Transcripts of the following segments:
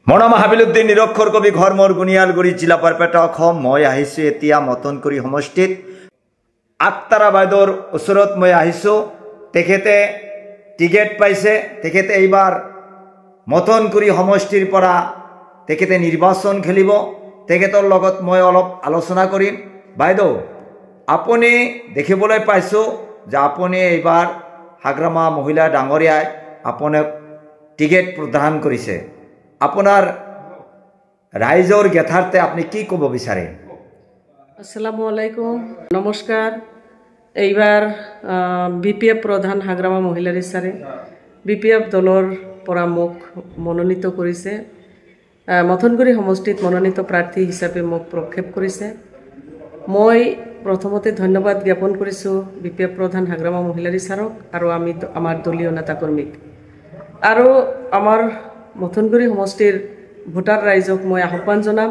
মনম হাবিলুদ্দিন নিৰক্ষৰ কবি ঘৰ মোৰ গুণিয়ালগুৰি জিলা বৰপেটা অসম। মই আহিছোঁ এতিয়া মতনকুৰি সমষ্টিত আক্তাৰা বাইদেউৰ ওচৰত মই আহিছোঁ। তেখেতে টিকেট পাইছে। তেখেতে এইবাৰ মতনকুৰি সমষ্টিৰ পৰা তেখেতে নিৰ্বাচন খেলিব। তেখেতৰ লগত মই অলপ আলোচনা কৰিম। বাইদেউ, আপুনি দেখিবলৈ পাইছোঁ যে আপুনি এইবাৰ হাগ্ৰামা মহিলা ডাঙৰীয়াই আপোনাক টিকেট প্ৰদান কৰিছে। আপোনাৰ ৰাইজৰ জ্ঞাতাৰ্থে আপনি কি ক'ব বিচাৰে? আসসালামু আলাইকুম, নমস্কাৰ। এইবাৰ বিপিএফ প্ৰধান হাগ্ৰামা মহিলাৰ ইচ্ছাৰে বিপিএফ দলৰ পৰা মোক মনোনীত কৰিছে। মথনগুৰি সমষ্টিত মনোনীত প্ৰাৰ্থী হিচাপে মোক প্ৰক্ষেপ কৰিছে। মই প্ৰথমতে ধন্যবাদ জ্ঞাপন কৰিছোঁ বিপিএফ প্ৰধান হাগ্ৰামা মহিলাৰ ইচ্ছাৰক আৰু আমাৰ দলীয় নেতাকৰ্মীক আৰু আমাৰ মথনগুৰি সমষ্টিৰ ভোটাৰ ৰাইজক মই আহ্বান জনাম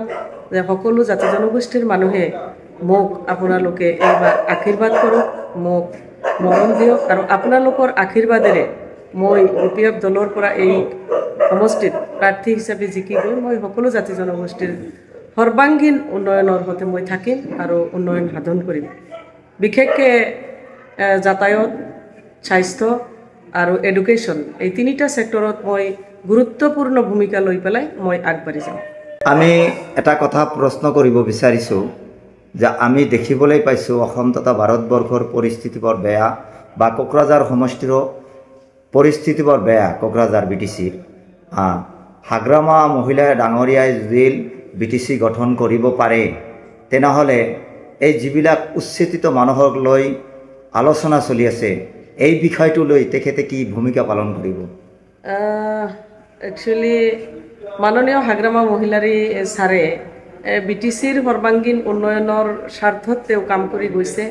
যে সকলো জাতি জনগোষ্ঠীৰ মানুহে মোক আপোনালোকে এইবাৰ আশীৰ্বাদ কৰক, মোক মৰম দিয়ক আৰু আপোনালোকৰ আশীৰ্বাদেৰে মই বিপিএফ দলৰ পৰা এই সমষ্টিত প্ৰাৰ্থী হিচাপে জিকি গৈ মই সকলো জাতি জনগোষ্ঠীৰ সৰ্বাংগীন উন্নয়নৰ হতে মই থাকিম আৰু উন্নয়ন সাধন কৰিম। বিশেষকৈ যাতায়াত, স্বাস্থ্য আৰু এডুকেশ্যন এই তিনিটা ছেক্টৰত মই গুৰুত্বপূৰ্ণ ভূমিকা লৈ পেলাই মই আগবাঢ়ি যাম। আমি এটা কথা প্ৰশ্ন কৰিব বিচাৰিছোঁ যে আমি দেখিবলৈ পাইছোঁ অসম তথা ভাৰতবৰ্ষৰ পৰিস্থিতি বৰ বেয়া, বা কোকৰাঝাৰ সমষ্টিৰো পৰিস্থিতি বৰ বেয়া। কোকৰাঝাৰ বিটিচিৰ হাগ্ৰামা মহিলা ডাঙৰীয়াই যদি বিটিচি গঠন কৰিব পাৰে, তেনেহ'লে এই যিবিলাক উচ্ছেদিত মানুহক লৈ আলোচনা চলি আছে, এই বিষয়টো লৈ তেখেতে কি ভূমিকা পালন কৰিব? একচুৱেলি মাননীয় হাগ্ৰামা মহিলাৰী ছাৰে বিটিচিৰ সৰ্বাংগীন উন্নয়নৰ স্বাৰ্থত তেওঁ কাম কৰি গৈছে।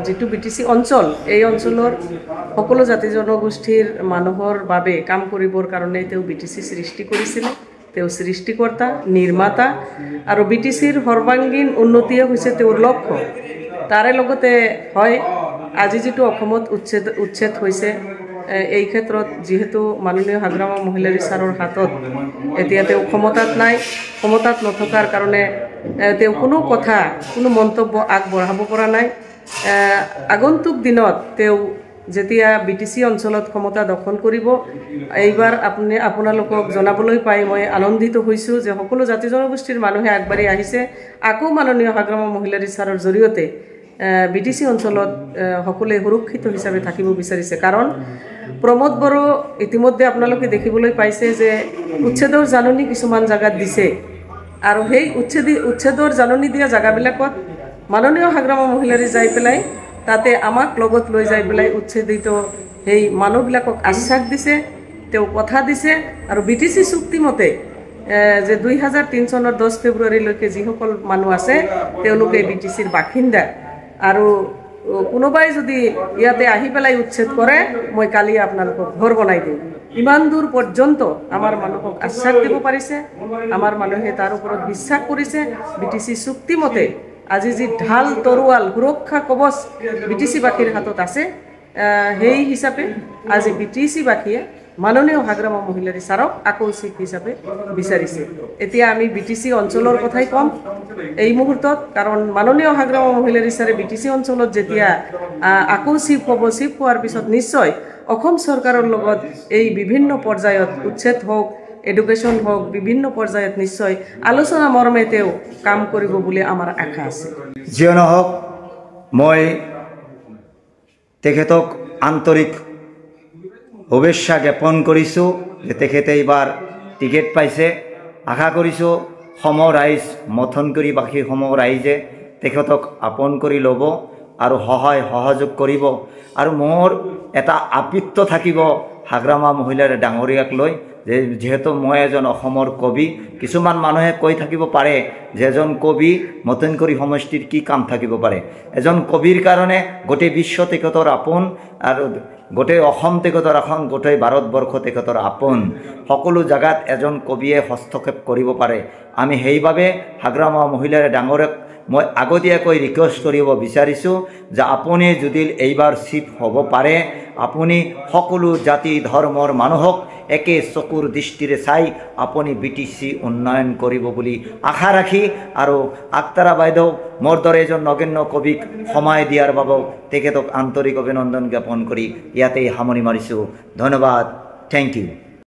যিটো বিটিচি অঞ্চল, এই অঞ্চলৰ সকলো জাতি জনগোষ্ঠীৰ মানুহৰ বাবে কাম কৰিবৰ কাৰণে তেওঁ বিটিচি সৃষ্টি কৰিছিলে। তেওঁ সৃষ্টিকৰ্তা, নিৰ্মাতা আৰু বিটিচিৰ সৰ্বাংগীন উন্নতিয়ে হৈছে তেওঁৰ লক্ষ্য। তাৰে লগতে হয় আজি যিটো অসমত উচ্ছেদ হৈছে, এই ক্ষেত্ৰত যিহেতু মাননীয় হাগ্ৰামা মহিলাৰী ছাৰৰ হাতত এতিয়া তেওঁ ক্ষমতাত নাই, ক্ষমতাত নথকাৰ কাৰণে তেওঁ কোনো কথা, কোনো মন্তব্য আগবঢ়াব পৰা নাই। আগন্তুক দিনত তেওঁ যেতিয়া বিটিচি অঞ্চলত ক্ষমতা দখল কৰিব, এইবাৰ আপোনালোকক জনাবলৈ পাই মই আনন্দিত হৈছোঁ যে সকলো জাতি জনগোষ্ঠীৰ মানুহে আগবাঢ়ি আহিছে। আকৌ মাননীয় হাগ্ৰামা মহিলাৰী ছাৰৰ জৰিয়তে বিটিচি অঞ্চলত সকলোৱে সুৰক্ষিত হিচাপে থাকিব বিচাৰিছে। কাৰণ প্ৰমোদ বড়ো ইতিমধ্যে আপোনালোকে দেখিবলৈ পাইছে যে উচ্ছেদৰ জাননী কিছুমান জেগাত দিছে, আৰু সেই উচ্ছেদৰ জাননী দিয়া জেগাবিলাকত মাননীয় হাগ্ৰামা মহিলাৰী যাই পেলাই তাতে আমাক লগত লৈ যাই পেলাই উচ্ছেদিত সেই মানুহবিলাকক আশ্বাস দিছে, তেওঁ কথা দিছে। আৰু বিটিচি চুক্তিমতে যে 2003 চনৰ 10 ফেব্ৰুৱাৰীলৈকে যিসকল মানুহ আছে তেওঁলোকে বিটিচিৰ বাসিন্দা, আৰু কোনোবাই যদি ইয়াতে আহি পেলাই উচ্ছেদ কৰে, মই কালি আপোনালোকক ঘৰ বনাই দিম। ইমান দূৰ পৰ্যন্ত আমাৰ মানুহক আশ্বাস দিব পাৰিছে। আমাৰ মানুহে তাৰ ওপৰত বিশ্বাস কৰিছে। বিটিচি চুক্তিমতে আজি যি ঢাল তৰোৱাল সুৰক্ষা কৱচ বিটিচিবাসীৰ হাতত আছে, সেই হিচাপে আজি বিটিচিবাসীয়ে মাননীয় হাগ্ৰামা মহিলাৰী ছাৰক আকৌ চিফ হিচাপে বিচাৰিছে। এতিয়া আমি বিটিচি অঞ্চলৰ কথাই ক'ম এই মুহূৰ্তত, কাৰণ মাননীয় হাগ্ৰামা মহিলাৰী ছাৰে বিটিচি অঞ্চলত যেতিয়া আকৌ চিফ হ'ব, চিফ হোৱাৰ পিছত নিশ্চয় অসম চৰকাৰৰ লগত এই বিভিন্ন পৰ্যায়ত উচ্ছেদ হওক, এডুকেশ্যন হওক, বিভিন্ন পৰ্যায়ত নিশ্চয় আলোচনা মৰ্মে তেওঁ কাম কৰিব বুলি আমাৰ আশা আছে। যিয়ে নহওক, মই তেখেতক আন্তৰিক শুভেচ্ছা জ্ঞাপন কৰিছোঁ যে তেখেতে এইবাৰ টিকেট পাইছে। আশা কৰিছোঁ ৰাইজ, মথনকুৰিবাসী ৰাইজে তেখেতক আপন কৰি ল'ব আৰু সহায় সহযোগ কৰিব। আৰু মোৰ এটা আপিত্ব থাকিব হাগ্ৰামা মহিলাৰ ডাঙৰীয়াক লৈ, যে যিহেতু মই এজন অসমৰ কবি। কিছুমান মানুহে কৈ থাকিব পাৰে যে এজন কবি মথনকুৰি সমষ্টিৰ কি কাম থাকিব পাৰে। এজন কবিৰ কাৰণে গোটেই বিশ্ব তেখেতৰ আপোন, আৰু গোটেই অসম তেখেতৰ এখন, গোটেই ভাৰতবৰ্ষ তেখেতৰ আপোন। সকলো জেগাত এজন কবিয়ে হস্তক্ষেপ কৰিব পাৰে। আমি সেইবাবে হাগ্ৰামা মহিলাৰ মই আগতীয়াকৈ ৰিকুৱেষ্ট কৰিব বিচাৰিছোঁ যে আপুনি যদি এইবাৰ চিফ হ'ব পাৰে আপুনি সকলো জাতি ধৰ্মৰ মানুহক একে চকুৰ দৃষ্টিৰে চাই আপুনি BTC উন্নয়ন কৰিব বুলি আশা ৰাখি আৰু আক্তাৰা বাইদেউ মোৰ দৰে এজন নগণ্য কবিক সময় দিয়াৰ বাবে তেখেতক আন্তৰিক অভিনন্দন জ্ঞাপন কৰি ইয়াতেই সামৰি মাৰিছোঁ। ধন্যবাদ। Thank U.